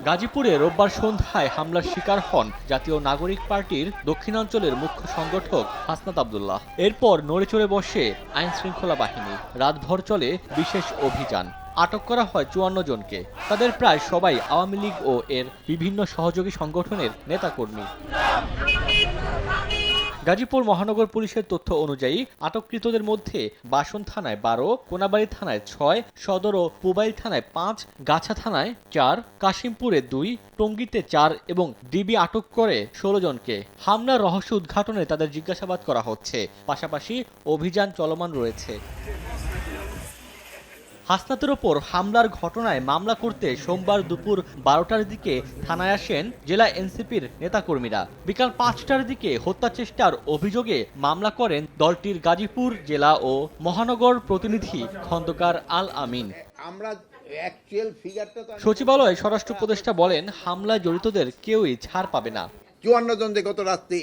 গাজীপুরে রোববার সন্ধ্যায় হামলার শিকার হন জাতীয় নাগরিক পার্টির দক্ষিণাঞ্চলের মুখ্য সংগঠক হাসনাত আব্দুল্লাহ। এরপর নড়েচড়ে বসে আইন শৃঙ্খলা বাহিনী। রাতভর চলে বিশেষ অভিযান। আটক করা হয় ৫৪ জনকে। তাদের প্রায় সবাই আওয়ামী লীগ ও এর বিভিন্ন সহযোগী সংগঠনের নেতাকর্মী। গাজীপুর মহানগর পুলিশের তথ্য অনুযায়ী আটককৃতদের মধ্যে বাসন থানায় ১২, কোনাবাড়ী থানায় ৬, সদর ও পুবাইল থানায় ৫, গাছা থানায় ৪, কাশিমপুরে ২, টঙ্গীতে ৪ এবং ডিবি আটক করে ১৬ জনকে। হামলার রহস্য উদ্ঘাটনে তাদের জিজ্ঞাসাবাদ করা হচ্ছে। পাশাপাশি অভিযান চলমান রয়েছে। হাসনাতের ওপর হামলার ঘটনায় মামলা করতে সোমবার দুপুর ১২টার দিকে থানায় আসেন জেলা এনসিপির নেতাকর্মীরা। বিকাল ৫টার দিকে হত্যা চেষ্টার অভিযোগে মামলা করেন দলটির গাজীপুর জেলা ও মহানগর প্রতিনিধি খন্দকার আল আমিন। সচিবালয়ে স্বরাষ্ট্র উপদেষ্টা বলেন, হামলায় জড়িতদের কেউই ছাড় পাবে না। ৫৪ জন গত রাত্রে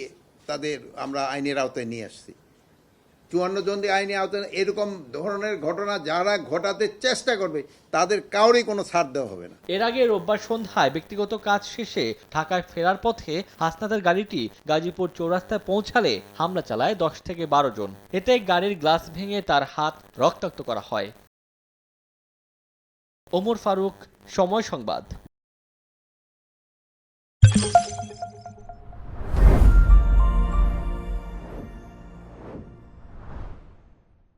তাদের আমরা আইনের আওতায় নিয়ে আসছি। ৫৪ জন আইনে আওতায় এরকম ধরনের ঘটনা যারা ঘটাতে চেষ্টা করবে তাদের কাউরই কোনো ছাড় দেওয়া হবে না। এর আগে রোববার সন্ধ্যায় ব্যক্তিগত কাজ শেষে ঢাকায় ফেরার পথে হাসনাতের গাড়িটি গাজীপুর চৌরাস্তায় পৌঁছালে হামলা চালায় ১০ থেকে ১২ জন। এতে গাড়ির গ্লাস ভেঙে তার হাত রক্তাক্ত করা হয়। ওমর ফারুক, সময় সংবাদ।